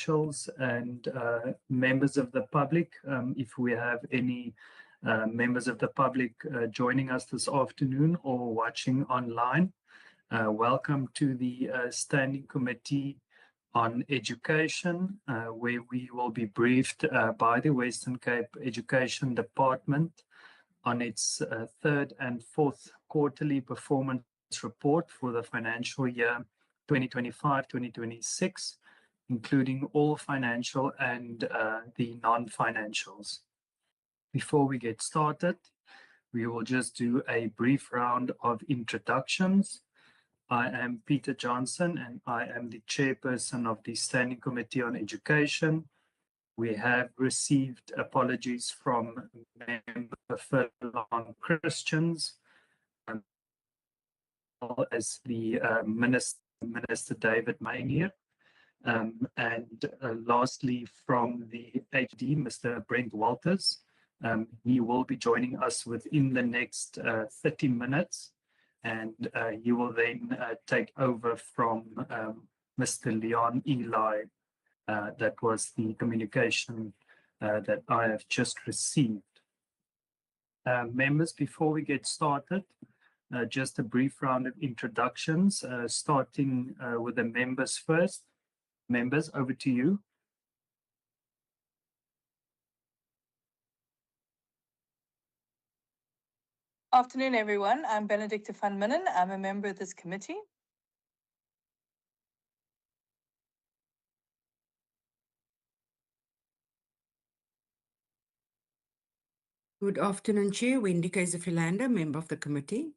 officials and members of the public. If we have any members of the public joining us this afternoon or watching online, welcome to the Standing Committee on Education, where we will be briefed by the Western Cape Education Department on its third and fourth quarterly performance report for the financial year 2025-2026, including all financial and the non-financials. Before we get started, we will just do a brief round of introductions. I am Peter Johnson, and I am the chairperson of the Standing Committee on Education. We have received apologies from Member Furlong Christians, as the Minister David Maynier, and lastly from the HD, Mr. Brent Walters. He will be joining us within the next 30 minutes, and he will then take over from Mr. Leon Eli. That was the communication that I have just received. Members, before we get started, just a brief round of introductions, starting with the members first. Members, over to you. Afternoon, everyone. I'm Benedicta van Minnen. I'm a member of this committee. Good afternoon, Chair. Wendy Kaiser-Philander, member of the committee.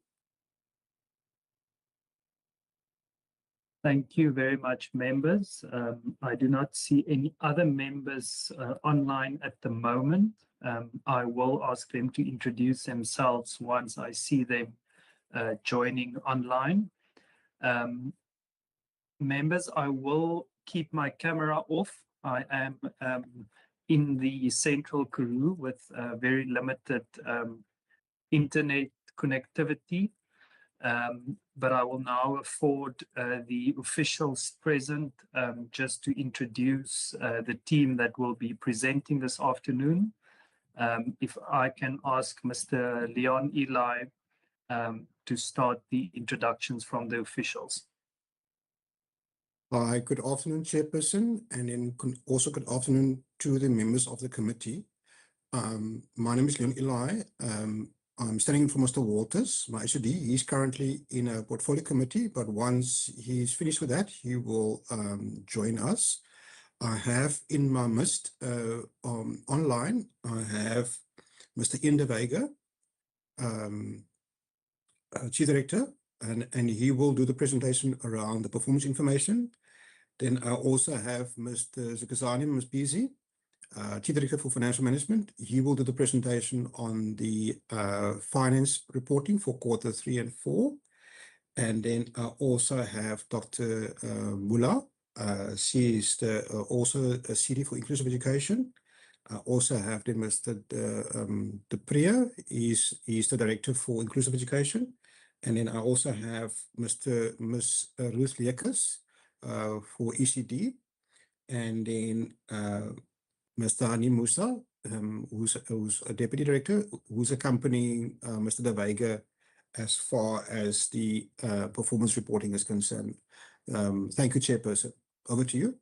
Thank you very much, members. I do not see any other members online at the moment. I will ask them to introduce themselves once I see them joining online. Members, I will keep my camera off. I am in the central Karoo with very limited internet connectivity. But I will now afford the officials present just to introduce the team that will be presenting this afternoon. If I can ask Mr. Leon Eli to start the introductions from the officials. Hi, good afternoon, Chairperson, and then also good afternoon to the members of the committee. My name is Leon Eli. I'm standing in for Mr. Walters, my HOD. He's currently in a portfolio committee, but once he's finished with that, he will join us. I have in my midst online, I have Mr. Ian de Vega, Chief Director, and he will do the presentation around the performance information. Then I also have Mr. Zukazani Msbizi, Chief Director for Financial Management. He will do the presentation on the finance reporting for quarter 3 and 4. And then I also have Dr. Mula. She is also a CD for Inclusive Education. I also have then Mr. De Priya. He's the Director for Inclusive Education. And then I also have Miss Ruth Lekas for ECD. And then Mr. Hani Musa, who's a Deputy Director, who's accompanying Mr. De Vega as far as the performance reporting is concerned. Thank you, Chairperson. Over to you.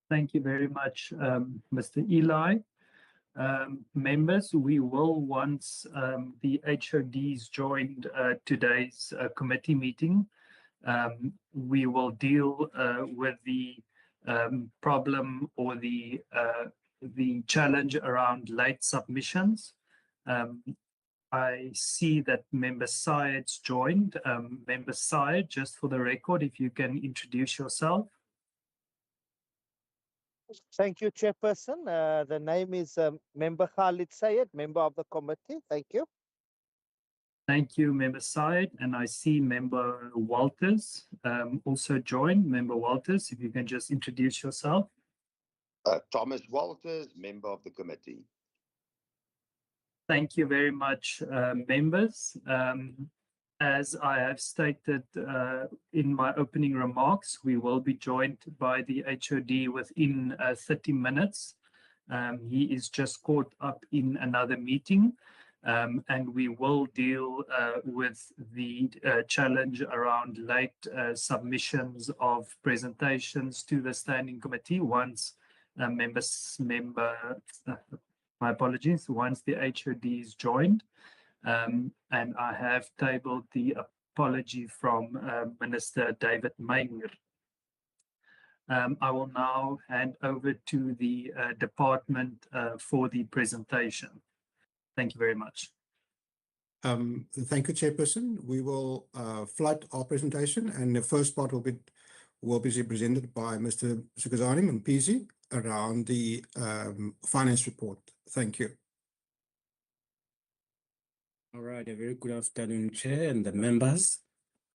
Thank you very much, Mr. Eli. Members, we will, once the HODs joined today's committee meeting, we will deal with the problem or the challenge around late submissions. I see that Member Syed's joined. Member Syed, just for the record, if you can introduce yourself. Thank you, Chairperson. The name is Member Khalid Sayed, member of the committee. Thank you. Thank you, Member Syed. And I see Member Walters also joined. Member Walters, if you can just introduce yourself. Thomas Walters, member of the committee. Thank you very much, members. As I have stated in my opening remarks, we will be joined by the HOD within 30 minutes. He is just caught up in another meeting, and we will deal with the challenge around late submissions of presentations to the standing committee once my apologies, once the HOD is joined. And I have tabled the apology from Minister David Meyer. I will now hand over to the department for the presentation. Thank you very much. Thank you, Chairperson. We will flood our presentation, and the first part will be presented by Mr. Sukazani Mpizi around the finance report. Thank you. All right, a very good afternoon, Chair and the members,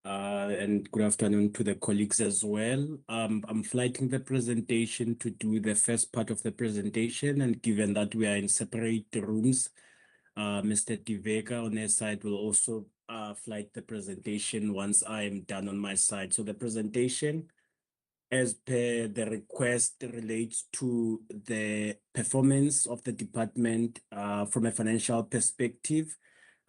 and good afternoon to the colleagues as well. I'm flighting the presentation to do the first part of the presentation, and given that we are in separate rooms, Mr. Diveka on his side will also flight the presentation once I am done on my side. So the presentation, as per the request, relates to the performance of the department from a financial perspective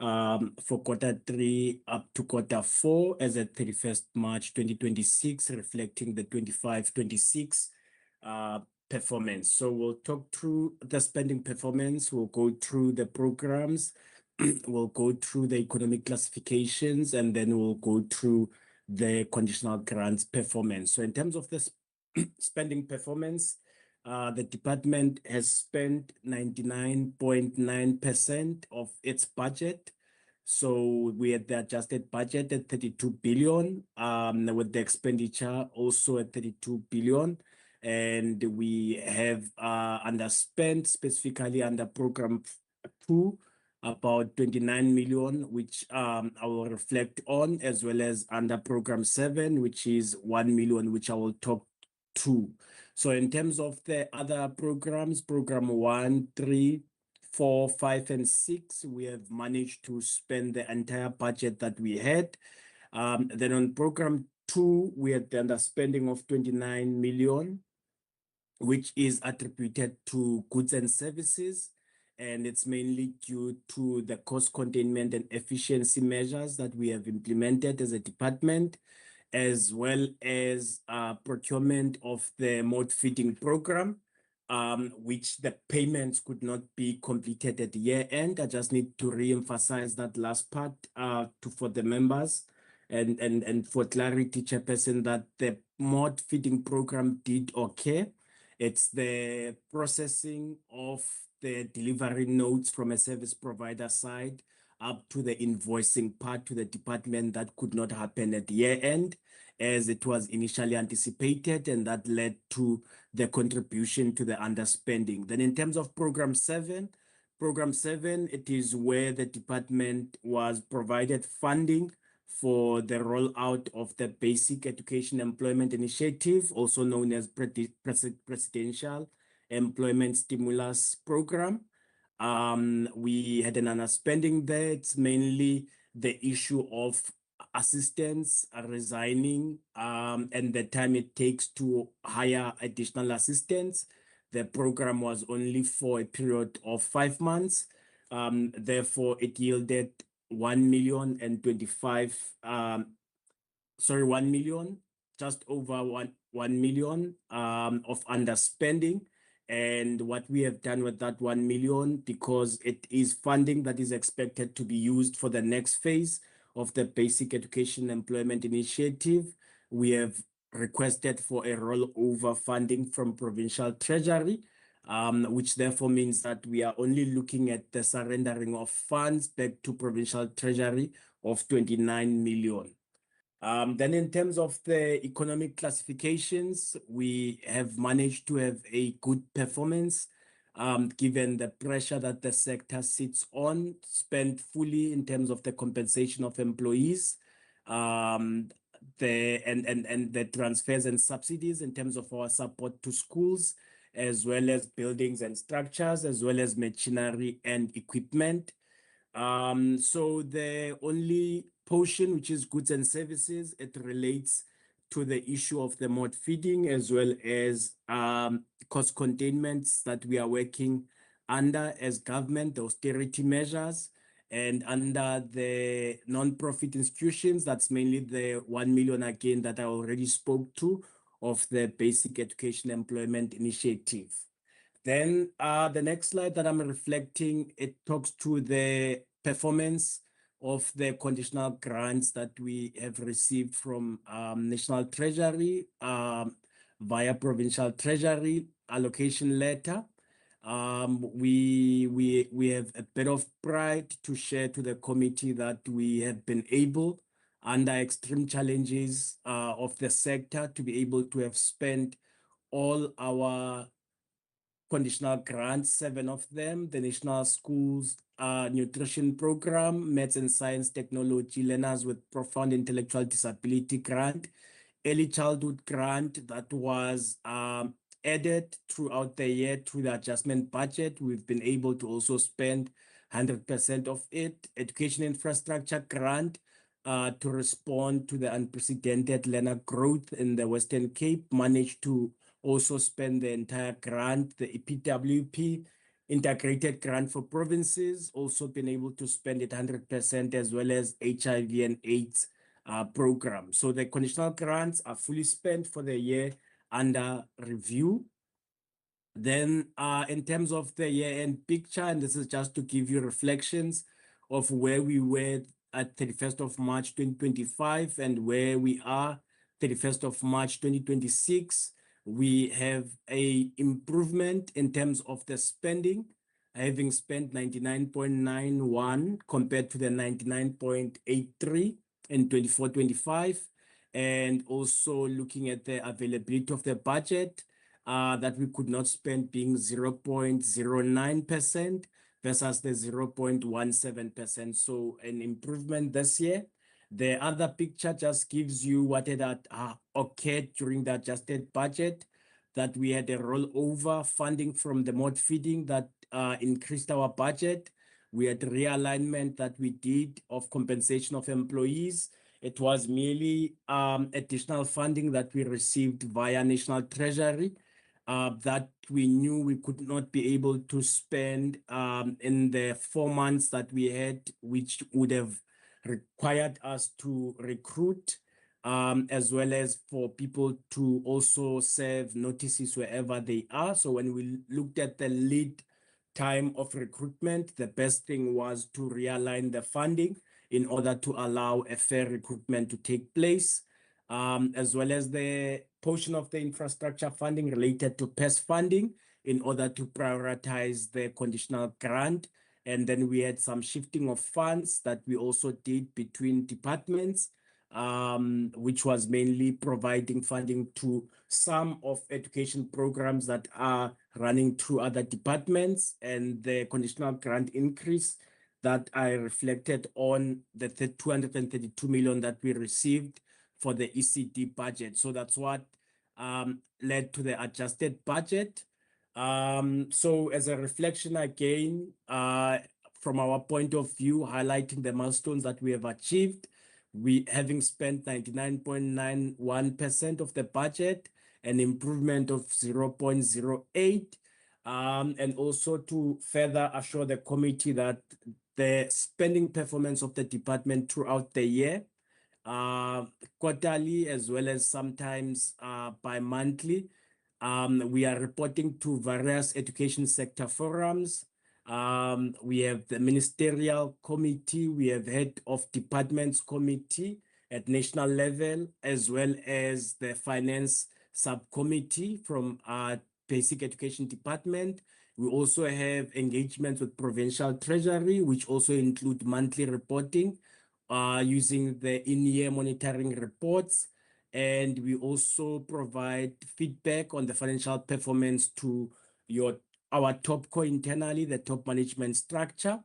for Q3 up to Q4 as at 31st March 2026, reflecting the 25-26 performance. So we'll talk through the spending performance, we'll go through the programs, we'll go through the economic classifications, and then we'll go through the conditional grants performance. So in terms of the spending performance, the department has spent 99.9% of its budget. So we had the adjusted budget at 32 billion, with the expenditure also at 32 billion. And we have underspent, specifically under program 2, about 29 million, which I will reflect on, as well as under program 7, which is 1 million, which I will talk to. So in terms of the other programs, program 1, 3, 4, 5, and 6, we have managed to spend the entire budget that we had. Then on program 2, we had the underspending of 29 million, which is attributed to goods and services. And it's mainly due to the cost containment and efficiency measures that we have implemented as a department, as well as procurement of the mode feeding program, which the payments could not be completed at the year end. I just need to re-emphasize that last part for the members and for clarity, Chairperson, that the mode feeding program did occur. It's the processing of the delivery notes from a service provider side up to the invoicing part to the department that could not happen at the year end as it was initially anticipated, and that led to the contribution to the underspending. Then in terms of program 7, it is where the department was provided funding for the rollout of the Basic Education Employment Initiative, also known as Presidential Employment Stimulus Program. We had an underspending there. It's mainly the issue of assistants resigning and the time it takes to hire additional assistants. The program was only for a period of 5 months. Therefore, it yielded 1 million, just over 1 million of underspending. And what we have done with that 1 million, because it is funding that is expected to be used for the next phase of the Basic Education Employment Initiative, we have requested for a rollover funding from Provincial Treasury, which therefore means that we are only looking at the surrendering of funds back to Provincial Treasury of 29 million. Then in terms of the economic classifications, we have managed to have a good performance given the pressure that the sector sits on, spent fully in terms of the compensation of employees, the transfers and subsidies in terms of our support to schools, as well as buildings and structures, as well as machinery and equipment. So the only portion, which is goods and services, it relates to the issue of the mod feeding as well as cost containments that we are working under as government, the austerity measures, and under the non-profit institutions, that's mainly the 1 million again that I already spoke to of the Basic Education Employment Initiative. Then the next slide that I'm reflecting, it talks to the performance of the conditional grants that we have received from National Treasury via Provincial Treasury allocation letter. We have a bit of pride to share to the committee that we have been able, under extreme challenges of the sector, to be able to have spent all our conditional grants, 7 of them, the National Schools Nutrition Program, Maths and Science Technology Learners with Profound Intellectual Disability Grant, Early Childhood Grant that was added throughout the year through the adjustment budget. We've been able to also spend 100% of it. Education Infrastructure Grant to respond to the unprecedented learner growth in the Western Cape, managed to also spend the entire grant. The EPWP integrated grant for provinces, also been able to spend it 100%, as well as HIV and AIDS program. So the conditional grants are fully spent for the year under review. Then in terms of the year-end picture, and this is just to give you reflections of where we were at 31st of March 2025 and where we are 31st of March 2026. We have a improvement in terms of the spending, having spent 99.91 compared to the 99.83 in 24-25, and also looking at the availability of the budget that we could not spend being 0.09% versus the 0.17%. So an improvement this year. The other picture just gives you what had occurred during the adjusted budget, that we had a rollover funding from the mod feeding that increased our budget. We had realignment that we did of compensation of employees. It was merely additional funding that we received via National Treasury that we knew we could not be able to spend in the 4 months that we had, which would have required us to recruit, as well as for people to also serve notices wherever they are. So when we looked at the lead time of recruitment, the best thing was to realign the funding in order to allow a fair recruitment to take place, as well as the portion of the infrastructure funding related to PES funding in order to prioritize the conditional grant. And then we had some shifting of funds that we also did between departments, which was mainly providing funding to some of education programs that are running through other departments, and the conditional grant increase that I reflected on the 232 million that we received for the ECD budget. So that's what led to the adjusted budget. So as a reflection again, from our point of view, highlighting the milestones that we have achieved, we having spent 99.91% of the budget, an improvement of 0.08, and also to further assure the committee that the spending performance of the department throughout the year, quarterly as well as sometimes bi-monthly, we are reporting to various education sector forums. We have the ministerial committee, we have head of departments committee at national level, as well as the finance subcommittee from our basic education department. We also have engagement with Provincial Treasury, which also include monthly reporting using the in-year monitoring reports. And we also provide feedback on the financial performance to our top core internally, the top management structure.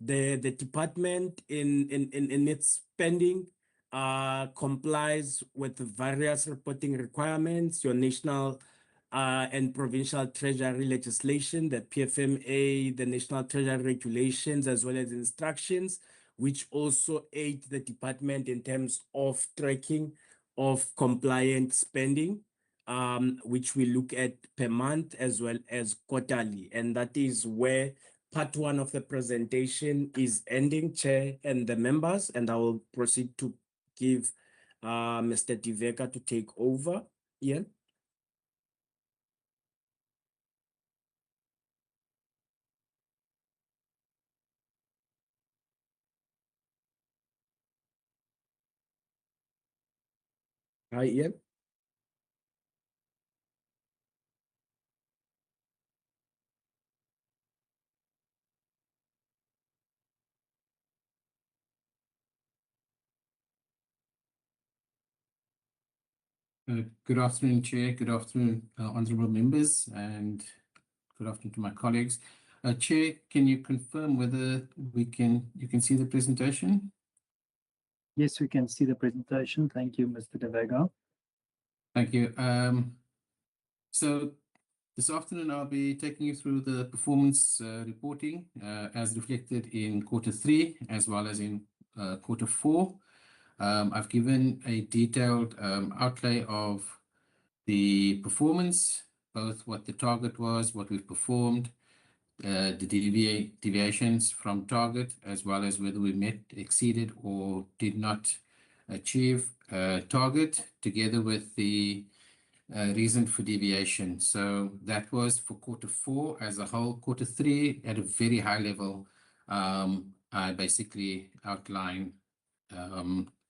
The department in its spending complies with various reporting requirements, your national and provincial treasury legislation, the PFMA, the national treasury regulations, as well as instructions. which also aid the department in terms of tracking of compliant spending, which we look at per month as well as quarterly. And that is where part one of the presentation is ending, Chair and the members, and I will proceed to give Mr. Diveka to take over. Yeah. Hi, Ian. Good afternoon, Chair. Good afternoon, honourable members, and good afternoon to my colleagues. Chair, can you confirm whether you can see the presentation? Yes, we can see the presentation. Thank you, Mr. De Vega. Thank you. So this afternoon, I'll be taking you through the performance reporting as reflected in Q3 as well as in Q4. I've given a detailed outlay of the performance, both what the target was, what we've performed, the deviations from target, as well as whether we met, exceeded, or did not achieve target, together with the reason for deviation. So that was for Q4 as a whole. Q3 at a very high level, I basically outline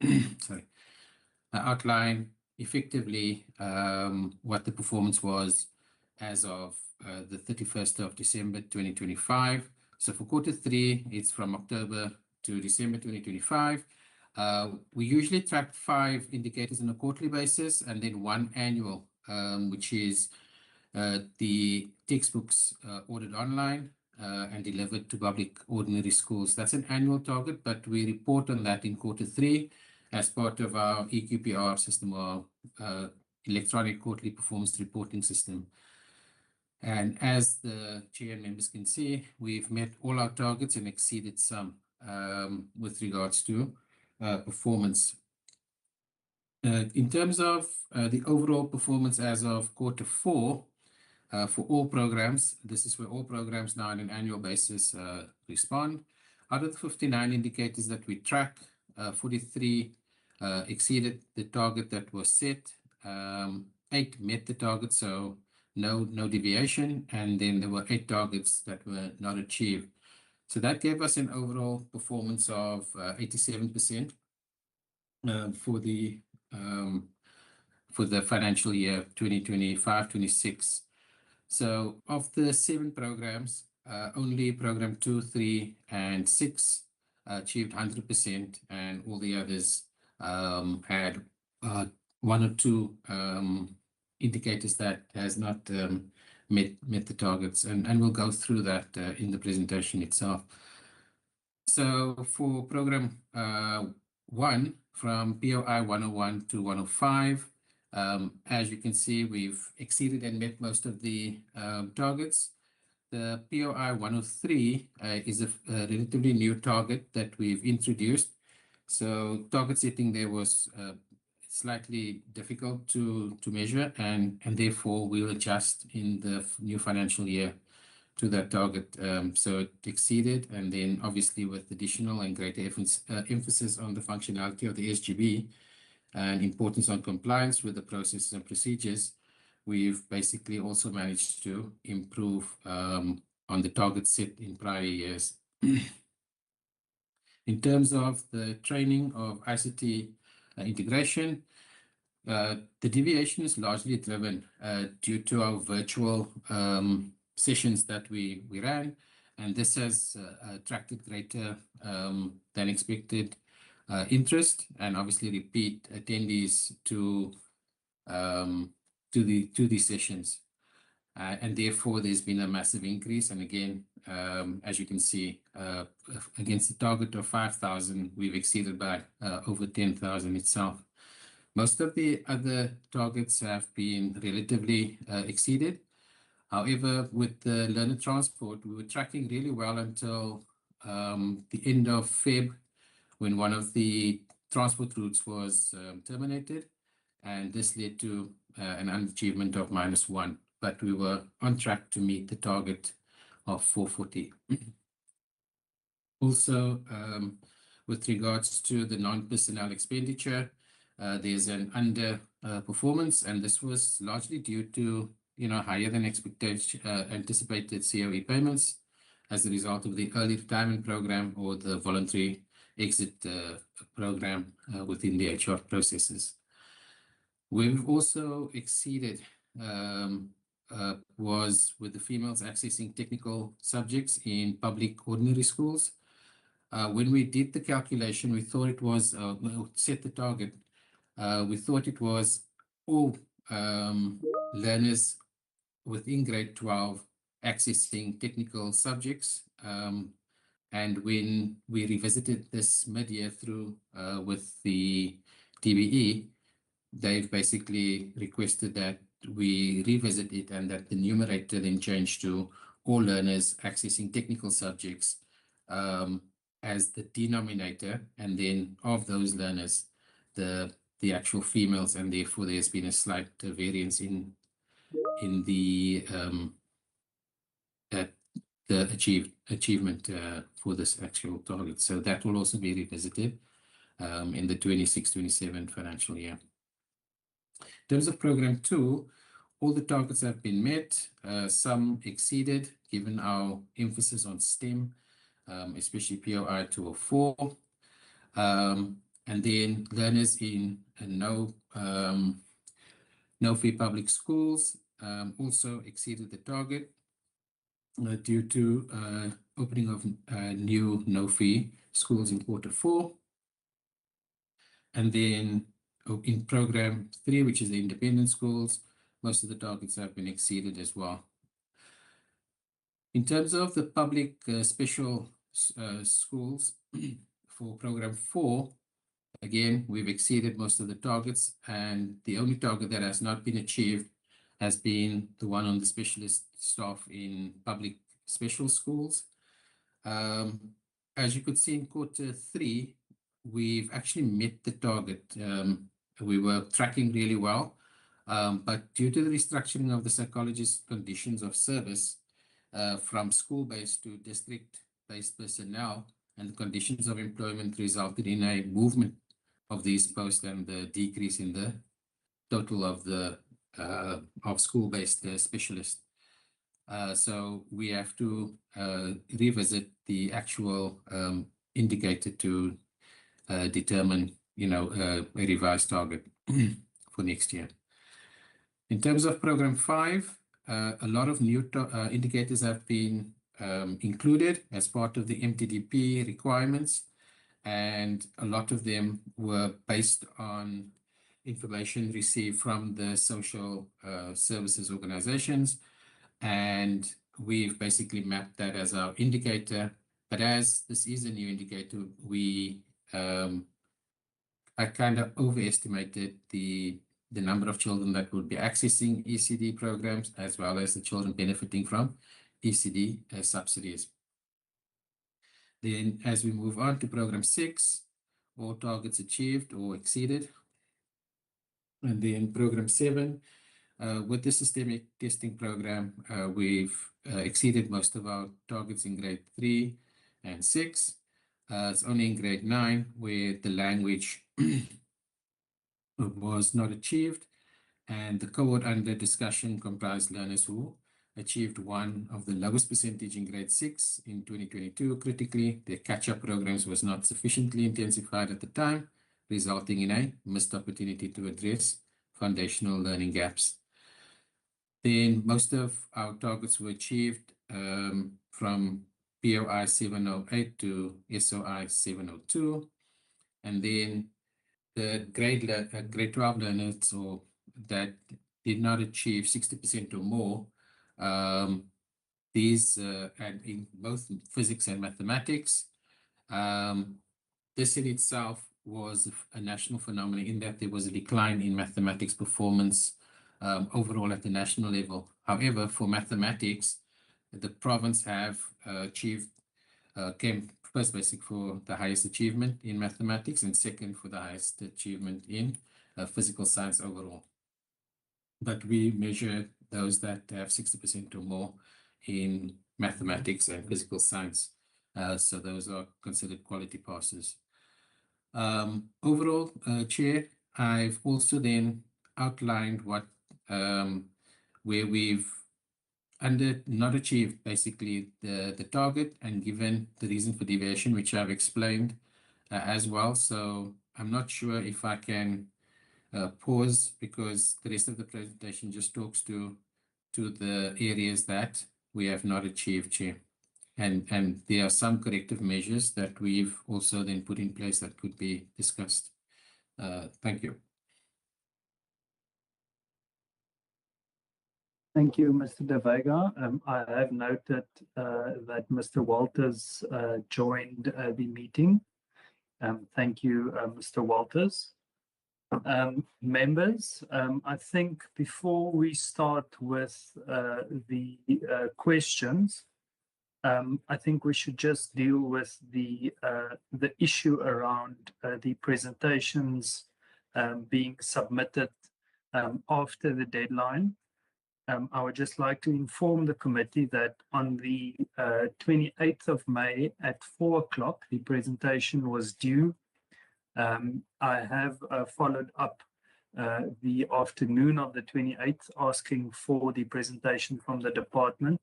I outline effectively what the performance was as of the 31st of December 2025. So for Q3, it's from October to December 2025. We usually track 5 indicators on a quarterly basis and then 1 annual, which is the textbooks ordered online and delivered to public ordinary schools. That's an annual target, but we report on that in Q3 as part of our EQPR system, or electronic quarterly performance reporting system. And as the chair and members can see, we've met all our targets and exceeded some with regards to performance. In terms of the overall performance as of Q4, for all programs, this is where all programs now on an annual basis respond. Out of the 59 indicators that we track, 43 exceeded the target that was set. 8 met the target, so no deviation, and then there were 8 targets that were not achieved. So that gave us an overall performance of 87% for the financial year 2025-26. So of the 7 programs, only program 2, 3, and 6 achieved 100%, and all the others had 1 or 2 indicators that has not met the targets, and we'll go through that in the presentation itself. So for program 1, from POI 101 to 105, as you can see, we've exceeded and met most of the targets. The POI 103 is a relatively new target that we've introduced. So target setting there was slightly difficult to measure, and therefore we'll adjust in the new financial year to that target. So it exceeded, and then obviously with additional and greater emphasis on the functionality of the SGB and importance on compliance with the processes and procedures, we've basically also managed to improve on the targets set in prior years. In terms of the training of ICT integration, the deviation is largely driven due to our virtual sessions that we ran, and this has attracted greater than expected interest and obviously repeat attendees to these sessions, and therefore there's been a massive increase. And again, as you can see, against the target of 5,000, we've exceeded by over 10,000 itself. Most of the other targets have been relatively exceeded. However, with the learner transport, we were tracking really well until the end of Feb when one of the transport routes was terminated, and this led to an unachievement of -1, but we were on track to meet the target of 440. Also, with regards to the non-personnel expenditure, there's an under performance, and this was largely due to higher than anticipated COE payments as a result of the early retirement program or the voluntary exit program within the HR processes. We've also exceeded was with the females accessing technical subjects in public ordinary schools. When we did the calculation, we thought it was set the target. We thought it was all learners within grade 12 accessing technical subjects. And when we revisited this mid-year through with the DBE, they've basically requested that we revisit it and that the numerator then change to all learners accessing technical subjects as the denominator, and then of those learners, the actual females, and therefore there's been a slight variance in the achievement for this actual target. So that will also be revisited in the 26-27 financial year. In terms of program 2, all the targets have been met, some exceeded given our emphasis on STEM, especially POI 204. And then learners in no fee public schools also exceeded the target due to opening of new no fee schools in Q4. And then in program 3, which is the independent schools, most of the targets have been exceeded as well. In terms of the public special schools for program 4, again, we've exceeded most of the targets, and the only target that has not been achieved has been the one on the specialist staff in public special schools. As you could see in Q3, we've actually met the target. We were tracking really well, but due to the restructuring of the psychologist conditions of service from school-based to district-based personnel, and the conditions of employment resulted in a movement of these posts and the decrease in the total of the of school-based specialists. So we have to revisit the actual indicator to determine, a revised target for next year. In terms of program 5, a lot of new indicators have been included as part of the MTDP requirements, and a lot of them were based on information received from the social services organizations, and we've basically mapped that as our indicator. But as this is a new indicator, I kind of overestimated the number of children that would be accessing ECD programs, as well as the children benefiting from ECD subsidies. Then as we move on to program 6, all targets achieved or exceeded. And then program 7, with the systemic testing program, we've exceeded most of our targets in grade 3 and 6. It's only in grade 9 where the language was not achieved, and the cohort under discussion comprised learners who achieved one of the lowest percentage in grade 6 in 2022. Critically, their catch-up programs was not sufficiently intensified at the time, resulting in a missed opportunity to address foundational learning gaps. Then most of our targets were achieved from POI 708 to SOI 702. And then the grade 12 learners that did not achieve 60% or more, these and in both physics and mathematics. This in itself was a national phenomenon in that there was a decline in mathematics performance overall at the national level. However, for mathematics, the province have achieved, came first basic for the highest achievement in mathematics, and second for the highest achievement in physical science overall. But we measure those that have 60% or more in mathematics and physical science. So those are considered quality passes. Overall, Chair, I've also then outlined what where we've not achieved basically the target and given the reason for deviation, which I've explained as well. So I'm not sure if I can pause, because the rest of the presentation just talks to the areas that we have not achieved, Chair. And there are some corrective measures that we've also then put in place that could be discussed. Thank you. Thank you, Mr. De Vega. I have noted that Mr. Walters joined the meeting. Thank you, Mr. Walters. Members, I think before we start with the questions, I think we should just deal with the issue around the presentations being submitted after the deadline. I would just like to inform the committee that on the 28th of May at 4 o'clock, the presentation was due. I have followed up the afternoon of the 28th, asking for the presentation from the department,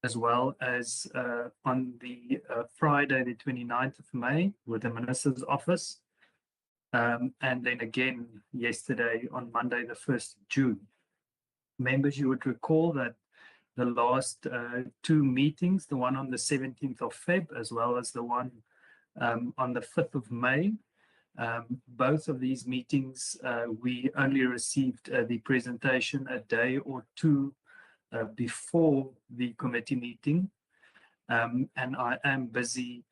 as well as on the Friday, the 29th of May, with the Minister's Office. And then again yesterday on Monday, the 1st of June. Members, you would recall that the last two meetings, the one on the 17th of Feb, as well as the one on the 5th of May, both of these meetings, we only received the presentation a day or two before the committee meeting. And I am busy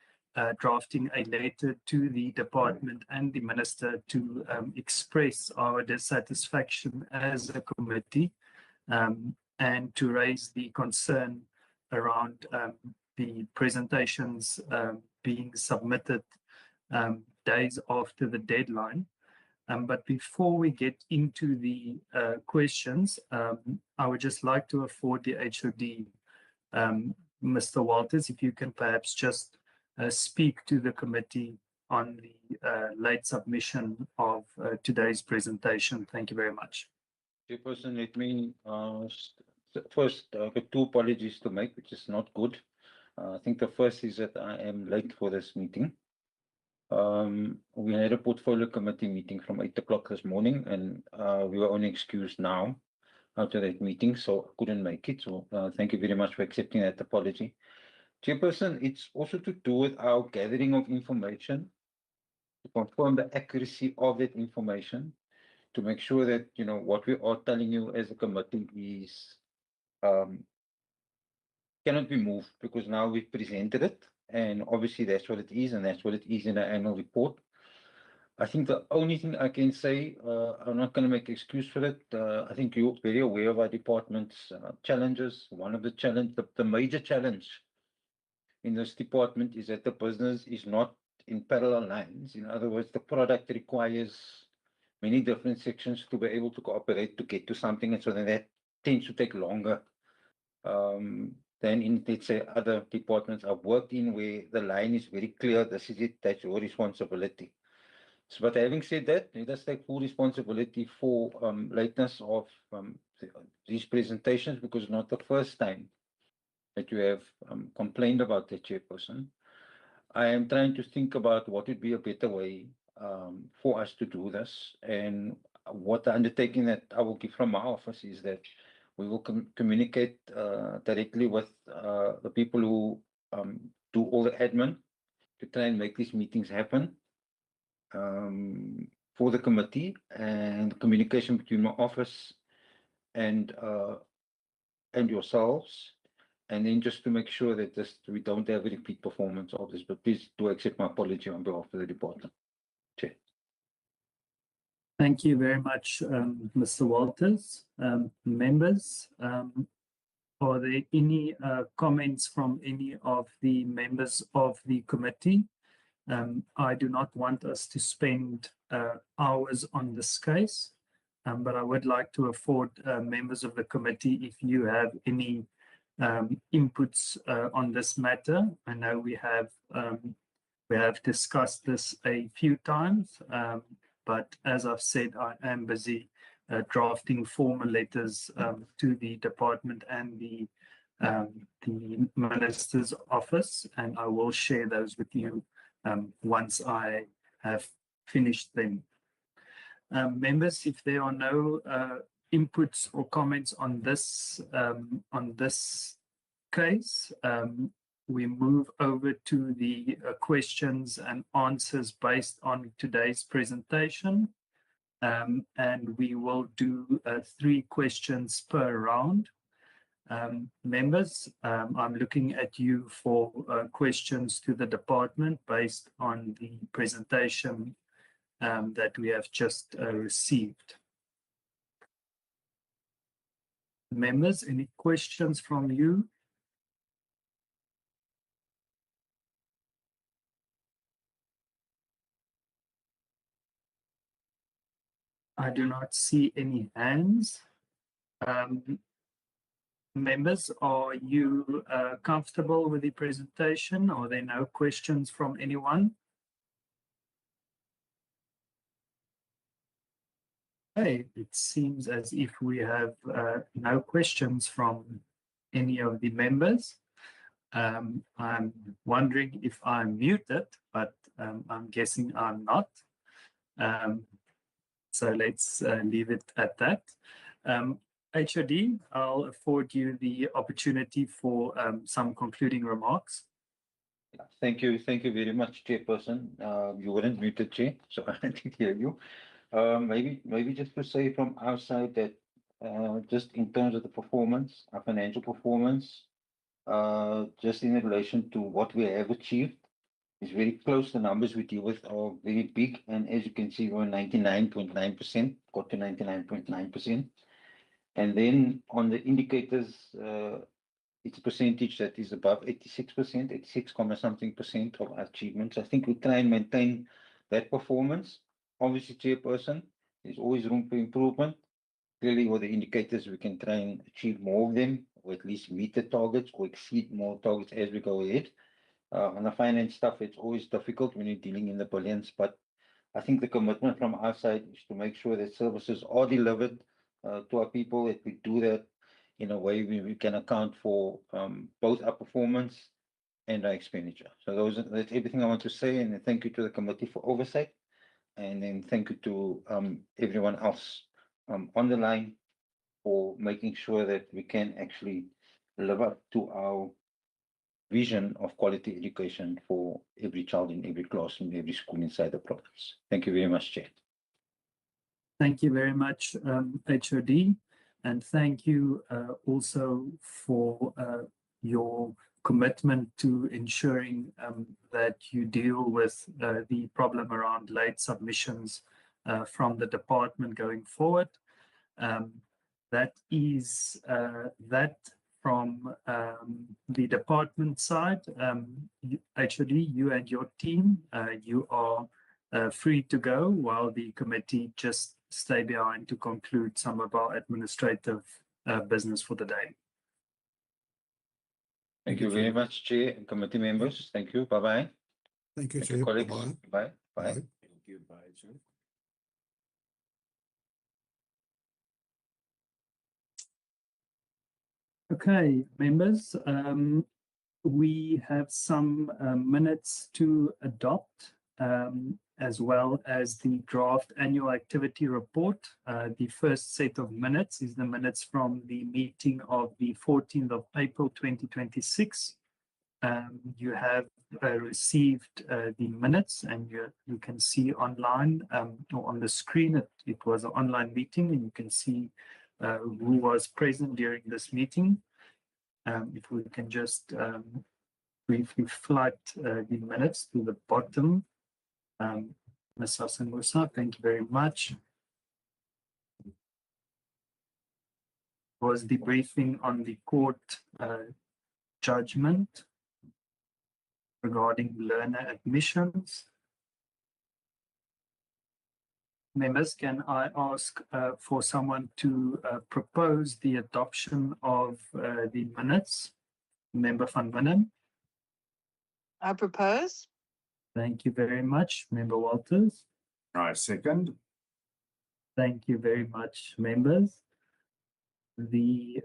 drafting a letter to the department and the minister to express our dissatisfaction as a committee, and to raise the concern around the presentations being submitted days after the deadline. But before we get into the questions, I would just like to afford the HOD, Mr. Walters, if you can perhaps just speak to the committee on the late submission of today's presentation. Thank you very much. Chairperson, let me first get two apologies to make, which is not good. I think the first is that I am late for this meeting. We had a portfolio committee meeting from 8 o'clock this morning, and we were only excused now after that meeting, so I couldn't make it. So thank you very much for accepting that apology. Chairperson, it's also to do with our gathering of information, to confirm the accuracy of that information, to make sure that, you know, what we are telling you as a committee is cannot be moved, because now we've presented it, and obviously that's what it is, and that's what it is in the annual report. I think the only thing I can say, I'm not going to make excuse for it. I think you're very aware of our department's challenges. One of the the major challenge in this department is that the business is not in parallel lines. In other words, the product requires many different sections to be able to cooperate to get to something, and so then that tends to take longer than in, let's say, other departments I've worked in, where the line is very clear. This is it, that's your responsibility. So, but having said that, let us take full responsibility for lateness of these presentations, because it's not the first time that you have complained about the chairperson. I am trying to think about what would be a better way for us to do this, and what the undertaking that I will give from my office is that we will communicate directly with the people who do all the admin to try and make these meetings happen for the committee, and communication between my office and yourselves, and then just to make sure that we don't have a repeat performance of this. But please do accept my apology on behalf of the department. Chair. Thank you very much, Mr. Walters. Members, Are there any comments from any of the members of the committee? I do not want us to spend hours on this case, but I would like to afford members of the committee, if you have any inputs on this matter. I know we have discussed this a few times, but as I've said, I am busy drafting formal letters to the department and the minister's office, and I will share those with you once I have finished them. Members, if there are no inputs or comments on this case, we move over to the questions and answers based on today's presentation. And we will do 3 questions per round. Members, I'm looking at you for questions to the department based on the presentation that we have just received. Members, any questions from you? I do not see any hands. Members, are you comfortable with the presentation? Are there no questions from anyone? Okay, it seems as if we have no questions from any of the members. I'm wondering if I'm muted, but I'm guessing I'm not. So let's leave it at that. HOD, I'll afford you the opportunity for some concluding remarks. Thank you very much, Chairperson. You weren't muted, Chair, so I didn't hear you. Maybe just to say from our side that just in terms of the performance, our financial performance, just in relation to what we have achieved, is very close. The numbers we deal with are very big, and as you can see, we're 99.9%, got to 99.9%. And then on the indicators, it's a percentage that is above 86%, 86 something percent of achievements. I think we try and maintain that performance. Obviously, Chairperson, there's always room for improvement. Clearly, with the indicators, we can try and achieve more of them, or at least meet the targets or exceed more targets as we go ahead. On the finance stuff, it's always difficult when you're dealing in the billions, but I think the commitment from our side is to make sure that services are delivered to our people, that we do that in a way we can account for both our performance and our expenditure. So that's everything I want to say, and thank you to the committee for oversight, and then thank you to everyone else on the line for making sure that we can actually live up to our vision of quality education for every child in every classroom, every school inside the province. Thank you very much, Chair. Thank you very much, HOD, and thank you also for your commitment to ensuring that you deal with the problem around late submissions from the department going forward. That is that from the department side. HOD, you and your team, you are free to go while the committee just stay behind to conclude some of our administrative business for the day. Thank you very much, Chair and committee members. Thank you. Bye-bye. Thank you, Thank Chair. you, colleagues. Bye-bye. Bye. Bye. Bye. Thank you. Bye, Chair. Okay, members, we have some minutes to adopt, as well as the draft annual activity report. The first set of minutes is the minutes from the meeting of the 14th of April 2026. You have received the minutes, and you can see online or on the screen, it was an online meeting, and you can see who was present during this meeting. If we can just briefly flight the minutes to the bottom. Ms. Musa, thank you very much. was the briefing on the court judgment regarding learner admissions. Members, can I ask for someone to propose the adoption of the minutes? Member Van Winnen. I propose. Thank you very much. Member Walters. I second. Thank you very much, members. The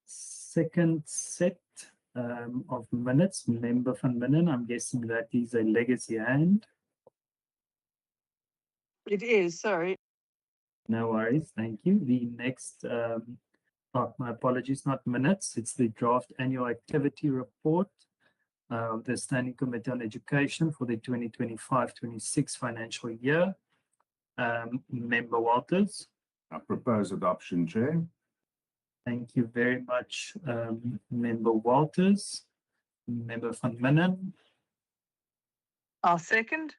second set of minutes, Member Van Winnen, I'm guessing that is a legacy hand. It is, sorry. No worries, thank you. The next, my apologies, not minutes, it's the draft annual activity report of the Standing Committee on Education for the 2025-26 financial year. Member Walters. I propose adoption, Chair. Thank you very much, Member Walters. Member Van Winnen. I'll second.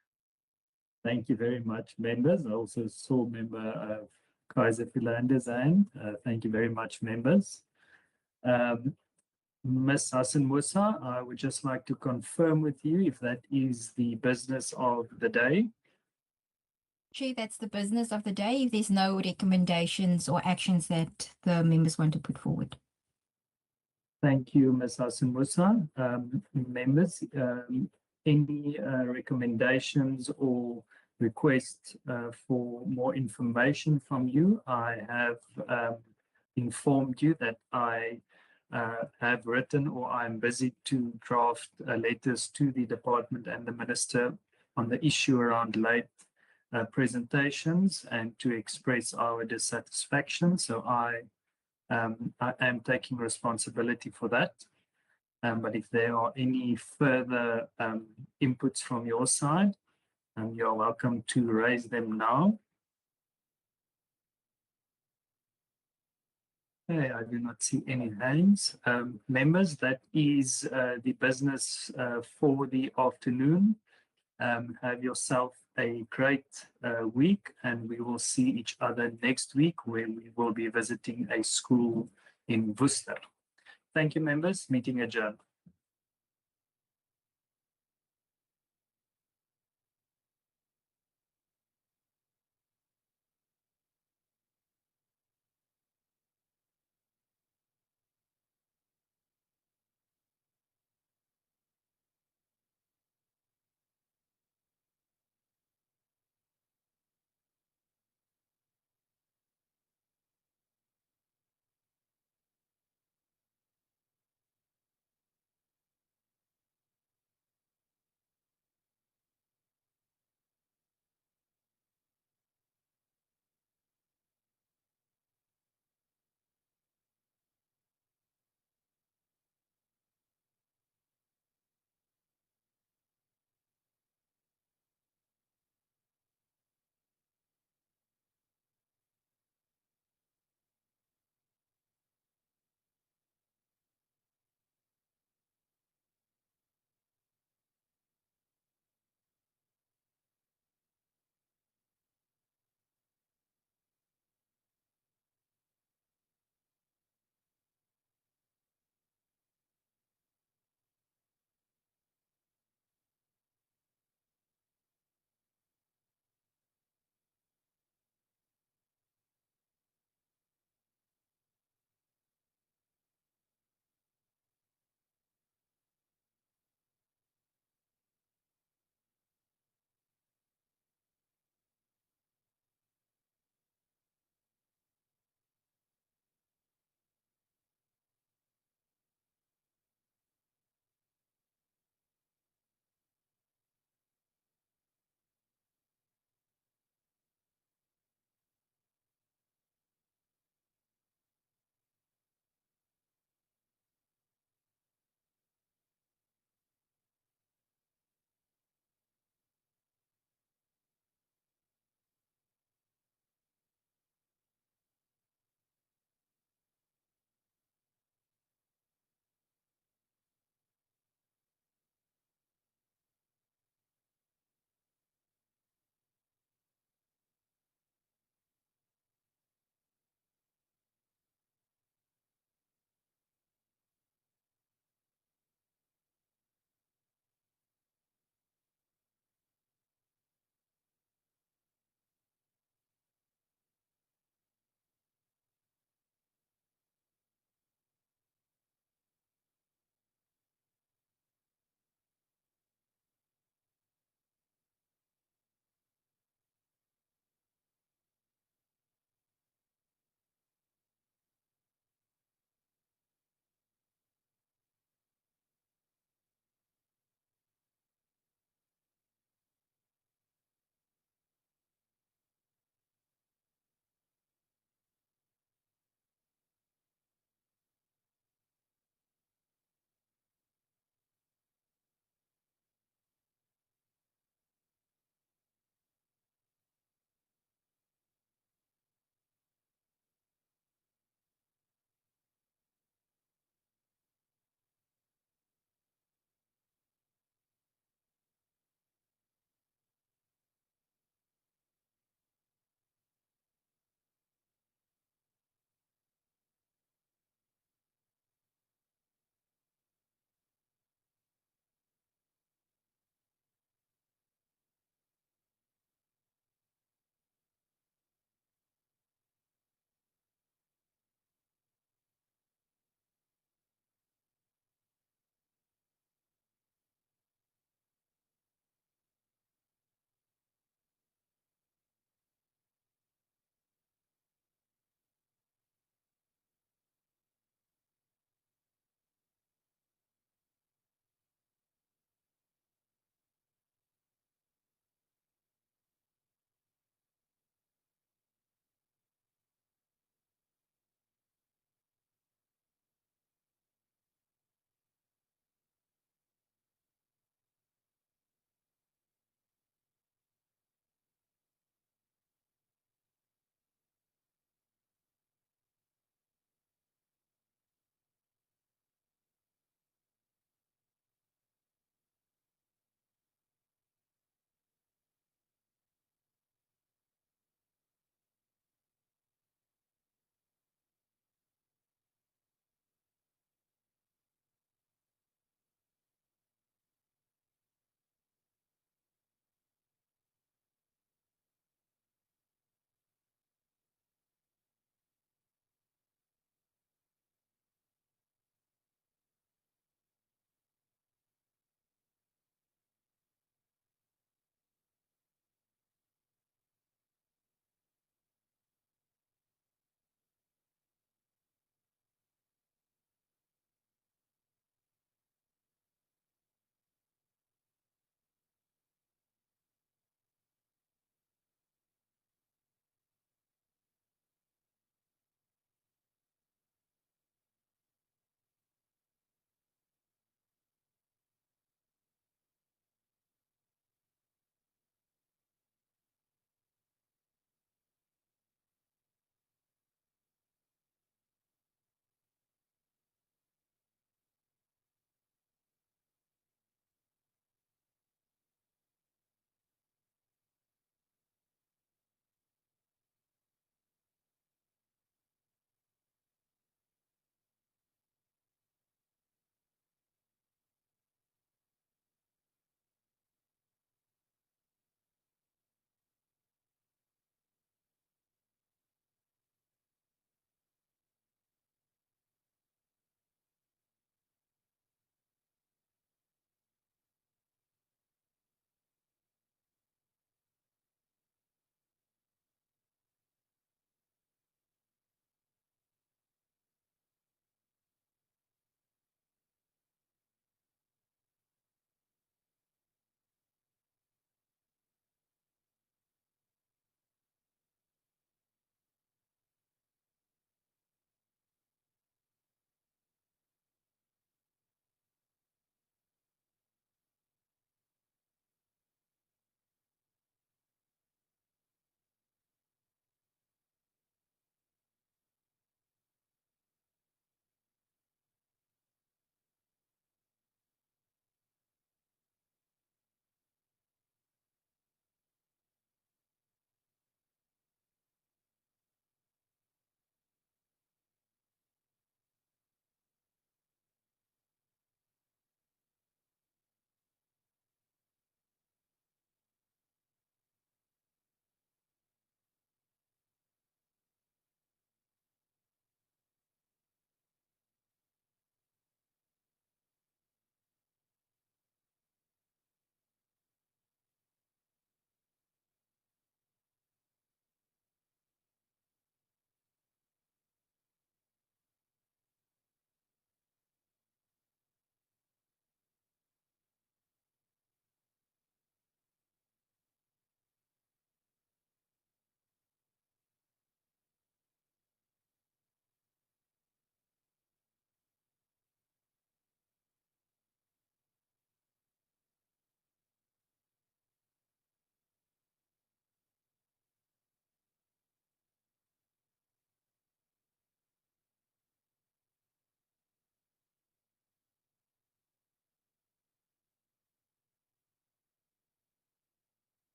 Thank you very much, members. I also saw Member Kaiser Philander's hand. Thank you very much, members. Ms. Hassan Musa, I would just like to confirm with you if that is the business of the day. Chair, that's the business of the day. If there's no recommendations or actions that the members want to put forward. Thank you, Ms. Hassan Musa. Members, any recommendations or requests for more information from you? I have informed you that I have written or I'm busy to draft letters to the department and the minister on the issue around late presentations and to express our dissatisfaction. So I am taking responsibility for that. But if there are any further inputs from your side, you're welcome to raise them now. Okay, I do not see any hands. Members, that is the business for the afternoon. Have yourself a great week, and we will see each other next week where we will be visiting a school in Worcester. Thank you, members. Meeting adjourned.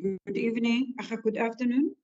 Good evening, good afternoon.